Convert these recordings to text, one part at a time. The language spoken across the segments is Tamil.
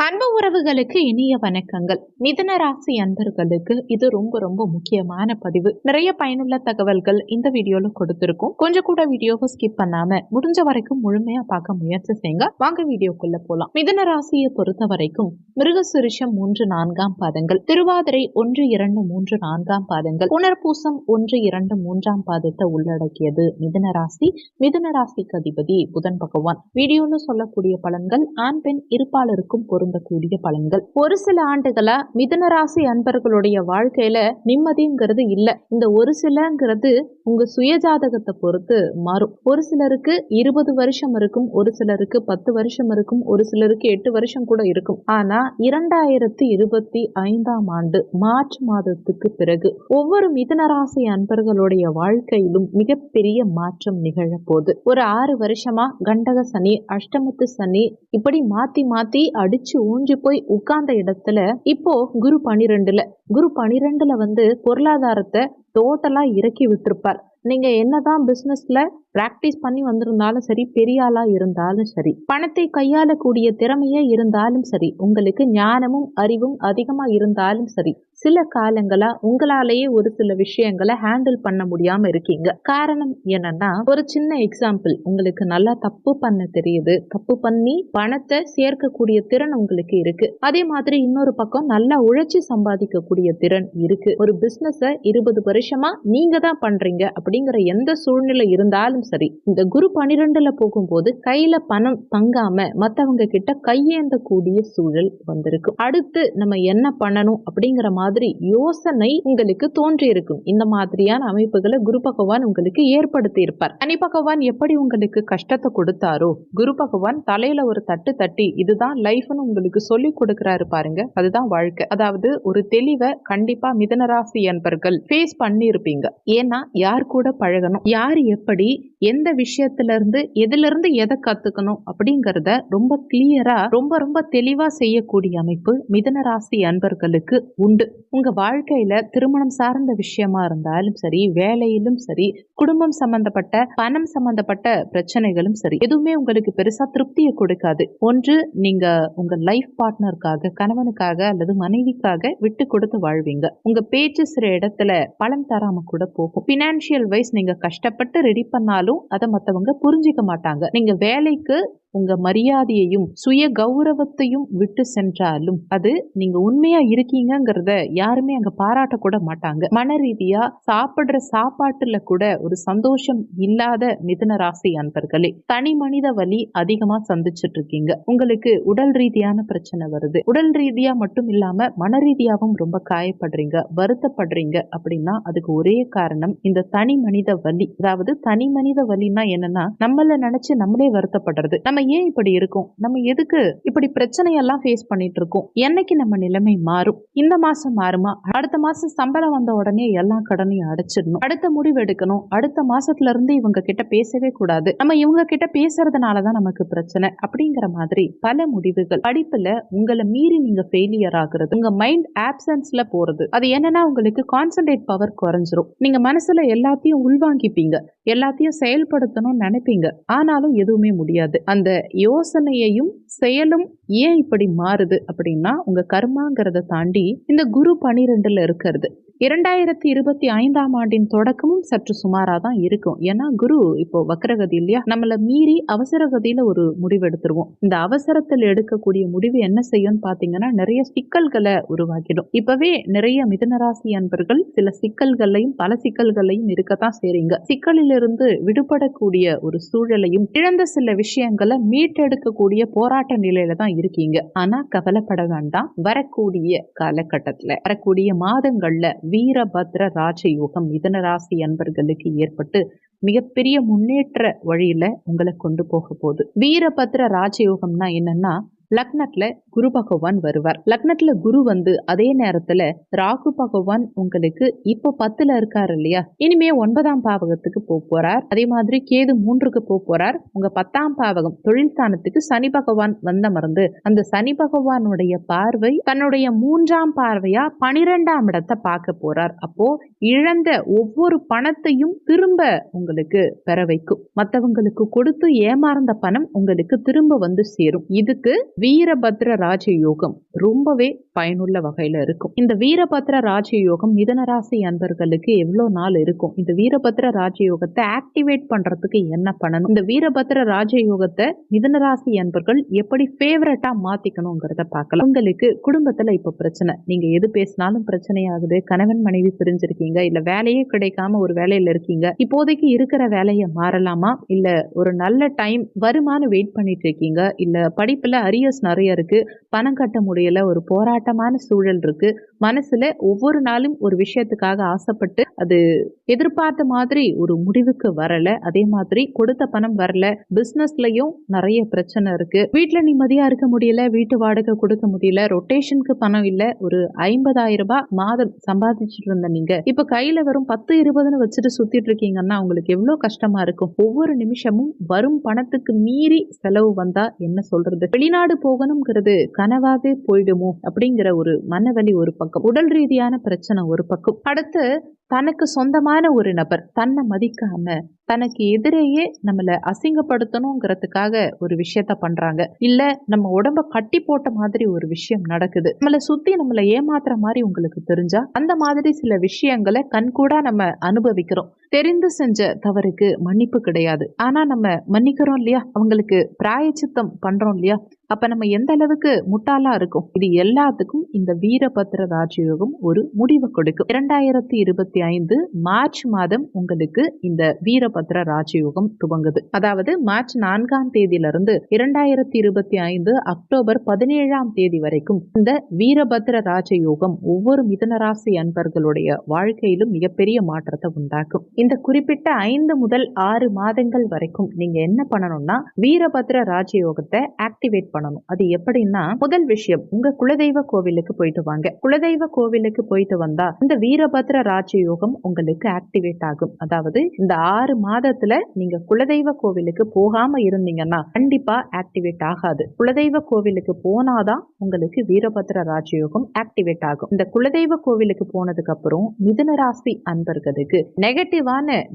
அன்பு உறவுகளுக்கு இனிய வணக்கங்கள். மிதுன ராசி அன்பர்களுக்கு இது ரொம்ப ரொம்ப முக்கியமான பதிவு. நிறைய பயனுள்ள தகவல்கள் இந்த வீடியோல கொடுத்திருக்கோம். கொஞ்சம் கூட வீடியோவை ஸ்கிப் பண்ணாம முடிஞ்ச வரைக்கும் முழுமையா பார்க்க முயற்சி செய்யுங்க. வாங்க வீடியோக்குள்ள போலாம். மிதுன ராசியை பொறுத்த வரைக்கும் மிருகசிருஷம் 3-4 பாதங்கள், திருவாதிரை 1-2-3-4 பாதங்கள், புனர்பூசம் 1-2-3 பாதத்தை உள்ளடக்கியது மிதுன ராசி. மிதுன ராசிக்கு அதிபதி புதன் பகவான். வீடியோல சொல்லக்கூடிய பலன்கள் ஆண் பெண் இருப்பாளருக்கும் பொருந்தக்கூடிய பலன்கள். ஒரு சில ஆண்டுகளா மிதுன ராசி அன்பர்களுடைய வாழ்க்கையில நிம்மதிங்கிறது இல்ல. இந்த ஒரு சிலங்கிறது உங்க சுயஜாதகத்தை பொறுத்து மாறும். ஒரு சிலருக்கு 20 வருஷம் இருக்கும், ஒரு சிலருக்கு 10 வருஷம் இருக்கும், ஒரு சிலருக்கு 8 வருஷம் கூட இருக்கும். ஆனா 2025 ஆண்டு மார்ச் மாதத்துக்கு பிறகு ஒவ்வொரு மிதுன ராசி அன்பர்களுடைய வாழ்க்கையிலும் மிகப்பெரிய மாற்றம் நிகழ போகுது. ஒரு 6 வருஷமா கண்டக சனி, அஷ்டமத்து சனி இப்படி மாத்தி மாத்தி அடிச்சு ஊஞ்சி போய் உட்கார்ந்த இடத்துல இப்போ குரு 12ல பொருளாதாரத்தை டோட்டலா இறக்கி விட்டுருப்பார். நீங்க என்னதான் பிசினஸ்ல பிராக்டிஸ் பண்ணி வந்திருந்தாலும் சரி, பெரிய ஆளா இருந்தாலும் சரி, பணத்தை கையாளக்கூடிய திறமையே இருந்தாலும் சரி, உங்களுக்கு ஞானமும் அறிவும் அதிகமா இருந்தாலும் சரி, சில காலங்களா உங்களாலேயே ஒரு சில விஷயங்களை ஹேண்டில் பண்ண முடியாம இருக்கீங்க. காரணம் என்னன்னா, ஒரு சின்ன எக்ஸாம்பிள், உங்களுக்கு நல்லா தப்பு பண்ண தெரியுது, தப்பு பண்ணி பணத்தை சேர்க்கக்கூடிய திறன் உங்களுக்கு இருக்கு. அதே மாதிரி இன்னொரு பக்கம் நல்லா உழைச்சி சம்பாதிக்கக்கூடிய திறன் இருக்கு. ஒரு பிசினஸ 20 வருஷமா நீங்க தான் பண்றீங்க அப்படிங்கிற எந்த சூழ்நிலை இருந்தாலும் சரி, இந்த குரு 12ல போகும்போது கையில பணம் தங்காம மத்தவங்க கிட்ட கையேந்தக்கூடிய சூழல் வந்திருக்கும். அடுத்து நம்ம என்ன பண்ணணும் அப்படிங்கிற மாதிரி யோசனை உங்களுக்கு தோன்றி இருக்கும். இந்த மாதிரியான அமைப்புகளை குரு பகவான் உங்களுக்கு ஏற்படுத்தி இருப்பார். சனி பகவான் எப்படி உங்களுக்கு கஷ்டத்தை கொடுத்தாரோ, குரு பகவான் தலையில ஒரு தட்டு தட்டி இதுதான் லைஃப்னு உங்களுக்கு சொல்லி கொடுக்கிறாரு பாருங்க. அதுதான் வாழ்க்கை. அதாவது ஒரு தெளிவை கண்டிப்பா மிதுனராசி என்பர்கள் ஃபேஸ் பண்ணி இருப்பீங்க. ஏன்னா யார் கூட பழகணும், யார் எப்படி எந்த விஷயத்துல இருந்து எதுல இருந்து எதை கத்துக்கணும் அப்படிங்கறத ரொம்ப கிளியரா ரொம்ப தெளிவா செய்யக்கூடிய அமைப்பு மிதுன ராசி அன்பர்களுக்கு உண்டு. உங்க வாழ்க்கையில திருமணம் சார்ந்த விஷயமா இருந்தாலும் சரி, வேலையிலும் சரி, குடும்பம் சம்பந்தப்பட்ட பணம் சம்பந்தப்பட்ட பிரச்சனைகளும் சரி, எதுவுமே உங்களுக்கு பெருசா திருப்தியை கொடுக்காது. ஒன்று நீங்க உங்க லைஃப் பார்ட்னருக்காக, கணவனுக்காக அல்லது மனைவிக்காக விட்டு கொடுத்து வாழ்வீங்க. உங்க பேச்சு சில இடத்துல பலன் தராம கூட போகும். பினான்சியல் வைஸ் நீங்க கஷ்டப்பட்டு ரெடி பண்ணாலும் அதை மத்தவங்க புரிஞ்சிக்க மாட்டாங்க. நீங்க வேலைக்கு உங்க மரியாதையையும் சுய கௌரவத்தையும் விட்டு சென்றாலும் அது நீங்க உண்மையா இருக்கீங்கிறத யாருமே அங்க பாராட்ட கூட மாட்டாங்க. மன ரீதியா சாப்பிடுற சாப்பாட்டுல கூட ஒரு சந்தோஷம் இல்லாத மிதுன ராசி அன்பர்களே, தனி மனித வலி அதிகமா சந்திச்சுட்டு இருக்கீங்க. உங்களுக்கு உடல் ரீதியான பிரச்சனை வருது. உடல் ரீதியா மட்டும் இல்லாம மன ரீதியாவும் ரொம்ப காயப்படுறீங்க, வருத்தப்படுறீங்க. அப்படின்னா அதுக்கு ஒரே காரணம் இந்த தனி மனித வலி. அதாவது தனி மனித வலின்னா என்னன்னா, நம்மள நினைச்சு நம்மளே வருத்தப்படுறது. நம்ம ஏன் இப்படி இருக்கும், நம்ம எதுக்கு இப்படி பிரச்சனையெல்லாம் ஃபேஸ் பண்ணிட்டு இருக்கோம், என்னைக்கு நம்ம நிலைமை மாறும், இந்த மாசம் மாறுமா, அடுத்த மாசம் சம்பளம் வந்த உடனே எல்லா கடனையும் அடைச்சிடணும், அடுத்த முடிவு எடுக்கணும், அடுத்த மாசத்துல இருந்து இவங்க கிட்ட பேசவே கூடாது, நம்ம இவங்க கிட்ட பேசுறதுனாலதான் நமக்கு பிரச்சனை அப்படிங்கிற மாதிரி பல முடிவுகள். படிப்புல உங்களை மீறி நீங்க ஃபெயிலியர் ஆகுறது, உங்க மைண்ட் ஆப்சன்ஸ்ல போறது. அது என்னன்னா உங்களுக்கு கான்சென்ட்ரேட் பவர் குறைஞ்சிரும். நீங்க மனசுல எல்லாத்தையும் உள்வாங்கிப்பீங்க, எல்லாத்தையும் செயல்படுத்தணும்னு நினைப்பீங்க, ஆனாலும் எதுவுமே முடியாது. அந்த யோசனையையும் செயலும் ஏன் இப்படி மாறுது அப்படின்னா, உங்க கர்மாங்கிறத தாண்டி இந்த குரு 12ல இருக்கிறது. 2025 ஆண்டின் தொடக்கமும் சற்று சுமாரா தான் இருக்கும். ஏன்னா குரு இப்போ வக்ரகதி இல்லையா, நம்மள மீறி அவசர கதியில ஒரு முடிவு எடுத்துருவோம். இந்த அவசரத்தில் எடுக்கக்கூடிய முடிவு என்ன செய்யும் பாத்தீங்கன்னா, நிறைய சிக்கல்களை உருவாக்கிடும். இப்பவே நிறைய மிதுனராசி அன்பர்கள் சில சிக்கல்களையும் பல சிக்கல்களையும் இருக்கத்தான் செய்றீங்க. சிக்கலிலிருந்து விடுபடக்கூடிய ஒரு சூழலையும், இழந்த சில விஷயங்களை மீட்டெடுக்கக்கூடிய போராட்ட நிலையில தான் இருக்கீங்க. ஆனா கவலைப்பட வேண்டாம். வரக்கூடிய காலகட்டத்துல, வரக்கூடிய மாதங்கள்ல வீரபத்ர ராஜயோகம் மிதுன ராசி அன்பர்களுக்கு ஏற்பட்டு மிகப்பெரிய முன்னேற்ற வழியில உங்களை கொண்டு போக போகுது. வீரபத்ர ராஜயோகம்னா என்னன்னா, லக்னத்துல குரு பகவான் வருவார். லக்னத்துல குரு அதே நேரத்துல ராகு பகவான் உங்களுக்கு இப்போ 10ல இருக்காரு இல்லையா, இனிமே 9ஆம் பாவகத்துக்கு போறார். அதே மாதிரி கேது 3க்கு போறார். உங்க 10ஆம் பாவகம் தொழில் ஸ்தானத்துக்கு சனி பகவான் மறந்து அந்த சனி பகவானுடைய பார்வை தன்னுடைய 3ஆம் பார்வையா 12ஆம் இடத்தை பார்க்க போறார். அப்போ இழந்த ஒவ்வொரு பணத்தையும் திரும்ப உங்களுக்கு பெற வைக்கும். மற்றவங்களுக்கு கொடுத்து ஏமாறந்த பணம் உங்களுக்கு திரும்ப சேரும். இதுக்கு வீரபத்ர ராஜயோகம் ரொம்பவே பயனுள்ள வகையில இருக்கும். இந்த வீரபத்ர ராஜயோகம் மிதுன ராசி அன்பர்களுக்கு எவ்வளவு நாள் இருக்கும்? இந்த வீரபத்ர ராஜயோகத்தை ஆக்டிவேட் பண்றதுக்கு என்ன பண்ணணும்? இந்த வீரபத்ர ராஜயோகத்தை மிதுன ராசி அன்பர்கள் எப்படி ஃபேவரட்டா மாத்திக்கணுங்கிறத பார்க்கலாம். உங்களுக்கு குடும்பத்துல இப்ப பிரச்சனை, நீங்க எது பேசினாலும் பிரச்சனை ஆகுது, கணவன் மனைவி பிரிஞ்சிருக்கீங்க, இல்ல வேலையே கிடைக்காம ஒரு வேலையில இருக்கீங்க, இப்போதைக்கு இருக்கிற வேலையை மாறலாமா, இல்ல ஒரு நல்ல டைம் வருமானம் வெயிட் பண்ணிட்டு இருக்கீங்க, இல்ல படிப்புல அரியர்ஸ் நிறைய இருக்கு, பணம் கட்ட முடியல, ஒரு போராட்டமான சூழல் இருக்கு, மனசுல ஒவ்வொரு நாளும் ஒரு விஷயத்துக்காக ஆசைப்பட்டு அது எதிர்பார்த்த மாதிரி ஒரு முடிவுக்கு வரல, அதே மாதிரி கொடுத்த பணம் வரல, பிசினஸ்லயும் நிறைய பிரச்சனை இருக்கு, வீட்டுல நிம்மதியா இருக்க முடியல, வீட்டு வாடகை கொடுக்க முடியல, ரொட்டேஷனுக்கு பணம் இல்ல, ஒரு 50,000 ரூபாய் மாதம் சம்பாதிச்சுட்டு இருந்த நீங்க இப்ப கையில வரும் 10-20ன்னு வச்சுட்டு சுத்திட்டு இருக்கீங்கன்னா உங்களுக்கு எவ்வளவு கஷ்டமா இருக்கும்? ஒவ்வொரு நிமிஷமும் வரும் பணத்துக்கு மீறி செலவு வந்தா என்ன சொல்றது? வெளிநாடு போகணுங்கிறது கனவாவே போயிடுமோ அப்படிங்கிற ஒரு மனவலி ஒரு பக்கம், உடல் ரீதியான பிரச்சனை ஒரு பக்கம், அடுத்து தனக்கு சொந்தமான ஒரு நபர் தன்னை மதிக்காம தனக்கு எதிரேயே நம்மள அசிங்கப்படுத்தணுங்கிறதுக்காக ஒரு விஷயத்த பண்றாங்க, இல்ல நம்ம உடம்ப கட்டி போட்ட மாதிரி ஒரு விஷயம் நடக்குது, நம்மளை சுத்தி நம்மளை ஏமாத்துற மாதிரி உங்களுக்கு தெரிஞ்சா அந்த மாதிரி சில விஷயங்களை கண்கூடா நம்ம அனுபவிக்கிறோம். தெரிந்து செஞ்ச தவறுக்கு மன்னிப்பு கிடையாது, ஆனா நம்ம மன்னிக்கிறோம் இல்லையா, அவங்களுக்கு பிராயச்சித்தம் பண்றோம் இல்லையா, அப்ப நம்ம எந்த அளவுக்கு முட்டாளா இருக்கும்? இது எல்லாத்துக்கும் இந்த வீரபத்ர ராஜயோகம் ஒரு முடிவு கொடுக்கும். 2025 மார்ச் மாதம் உங்களுக்கு இந்த வீரபத்ர ராஜயோகம் துவங்குது. அதாவது மார்ச் 4ஆம் தேதியிலிருந்து 2025 அக்டோபர் 17ஆம் தேதி வரைக்கும் இந்த வீரபத்ர ராஜயோகம் ஒவ்வொரு மிதுனராசி அன்பர்களுடைய வாழ்க்கையிலும் மிகப்பெரிய மாற்றத்தை உண்டாக்கும். இந்த குறிப்பிட்ட 5 முதல் 6 மாதங்கள் வரைக்கும் நீங்க என்ன பண்ணணும்னா வீரபத்ர ராஜயோகத்தை ஆக்டிவேட் பண்ணணும். அது எப்படின்னா, முதல் விஷயம், உங்க குலதெய்வ கோவிலுக்கு போயிட்டு வாங்க. குலதெய்வ கோவிலுக்கு போயிட்டு வந்தா இந்த வீரபத்ர ராஜயோகம் உங்களுக்கு ஆக்டிவேட் ஆகும். அதாவது இந்த 6 மாதத்துல நீங்க குலதெய்வ கோவிலுக்கு போகாம இருந்தீங்கன்னா கண்டிப்பா ஆக்டிவேட் ஆகாது. குலதெய்வ கோவிலுக்கு போனாதான் உங்களுக்கு வீரபத்ர ராஜயோகம் ஆக்டிவேட் ஆகும். இந்த குலதெய்வ கோவிலுக்கு போனதுக்கு அப்புறம் மிதுன ராசி அன்பர்களுக்கு நெகட்டிவான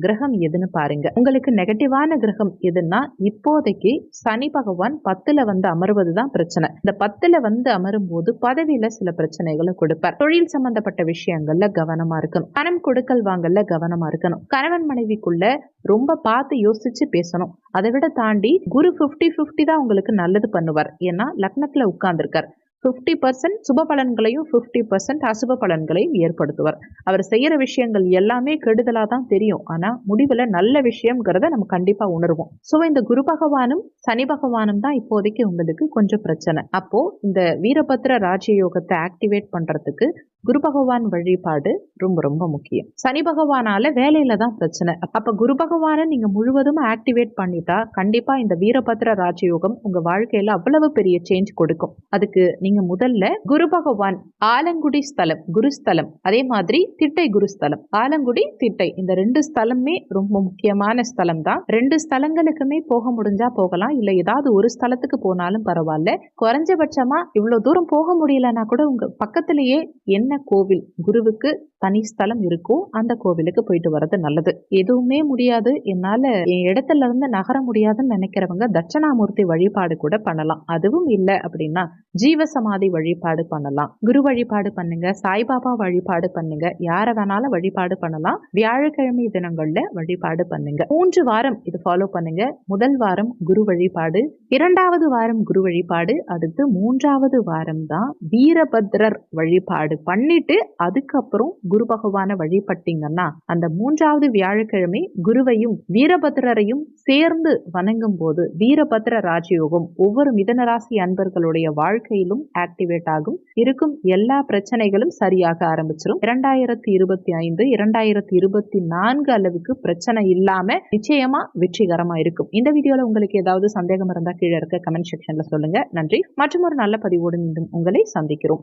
கிரகம் எதுன்னு பாருங்க. உங்களுக்கு நெகட்டிவான கிரகம் எதுன்னா இப்போதைக்கு சனி பகவான் 10ல வந்து அமர்வதுதான் பிரச்சனை. இந்த 10ல வந்து அமரும் போது பதவியில சில பிரச்சனைகளை கொடுப்பார். தொழில் சம்பந்தப்பட்ட விஷயங்கள்ல கவனமா இருக்கணும், பணம் கொடுக்கல் வாங்கல கவனமா இருக்கணும், கணவன் மனைவிக்குள்ள ரொம்ப பார்த்து யோசிச்சு பேசணும். அதை விட தாண்டி குரு 50-50 தான் உங்களுக்கு நல்லது பண்ணுவார். ஏன்னா லக்னத்துல உட்கார்ந்துருக்கார். 50% சுப பலன்களையும் 50% அசுப பலன்களையும் ஏற்படுத்துவார். அவர் செய்யற விஷயங்கள் எல்லாமே கெடுதலா தான் தெரியும், ஆனா முடிவுல நல்ல விஷயம்ங்கிறத நம்ம கண்டிப்பா உணர்வோம். சோ இந்த குரு பகவானும் சனி பகவானும் தான் இப்போதைக்கு உங்களுக்கு கொஞ்சம் பிரச்சனை. அப்போ இந்த வீரபத்ர ராஜயோகத்தை ஆக்டிவேட் பண்றதுக்கு குரு பகவான் வழிபாடு ரொம்ப ரொம்ப முக்கியம். சனி பகவானால வேலையில தான் பிரச்சனை. அப்ப குரு பகவானை நீங்க முழுவதும் ஆக்டிவேட் பண்ணிட்டா கண்டிப்பா இந்த வீரபத்ர ராஜயோகம் உங்க வாழ்க்கையில அவ்வளவு பெரிய சேஞ்ச் கொடுக்கும். அதுக்கு நீங்க முதல்ல குரு பகவான் ஆலங்குடி ஸ்தலம் குருஸ்தலம், அதே மாதிரி திட்டை குருஸ்தலம், ஆலங்குடி திட்டை இந்த 2 ஸ்தலமே ரொம்ப முக்கியமான ஸ்தலம் தான். 2 ஸ்தலங்களுக்குமே போக முடிஞ்சா போகலாம், இல்ல ஏதாவது ஒரு ஸ்தலத்துக்கு போனாலும் பரவாயில்ல. குறைஞ்சபட்சமா இவ்வளவு தூரம் போக முடியலன்னா கூட உங்க பக்கத்திலேயே என்ன கோவில் குருவுக்கு தனி ஸ்தலம் இருக்கோ அந்த கோவிலுக்கு போயிட்டு வர்றது நல்லது. எதுவுமே முடியாது, என்னால என் இடத்துல இருந்து நகர முடியாதுன்னு நினைக்கிறவங்க தட்சணாமூர்த்தி வழிபாடு கூட பண்ணலாம். அதுவும் இல்லை அப்படின்னா ஜீவசமாதி வழிபாடு பண்ணலாம், குரு வழிபாடு பண்ணுங்க, சாய்பாபா வழிபாடு பண்ணுங்க, யார வேணாலும் வழிபாடு பண்ணலாம். வியாழக்கிழமை தினங்கள்ல வழிபாடு பண்ணுங்க. 3 வாரம் இது ஃபாலோ பண்ணுங்க. முதல் வாரம் குரு வழிபாடு, 2வது வாரம் குரு வழிபாடு, அடுத்து 3வது வாரம் தான் வீரபத்ரர் வழிபாடு பண்ணிட்டு அதுக்கப்புறம் குரு பகவான வழிபட்டீங்கன்னா அந்த 3வது வியாழக்கிழமை குருவையும் வீரபத்ரரையும் சேர்ந்து வணங்கும் போது வீரபத்ர ராஜயோகம் ஒவ்வொரு மிதுனராசி அன்பர்களுடைய வாழ்க்கையிலும் ஆக்டிவேட் ஆகும். இருக்கும் எல்லா பிரச்சனைகளும் சரியாக ஆரம்பிச்சிடும். 2025 2024 அளவுக்கு பிரச்சனை இல்லாம நிச்சயமா வெற்றிகரமா இருக்கும். இந்த வீடியோல உங்களுக்கு ஏதாவது சந்தேகம் இருந்தா கீழே இருக்க கமெண்ட் செக்ஷன்ல சொல்லுங்க. நன்றி. மற்றும் ஒரு நல்ல பதிவோடு மீண்டும் உங்களை சந்திக்கிறோம்.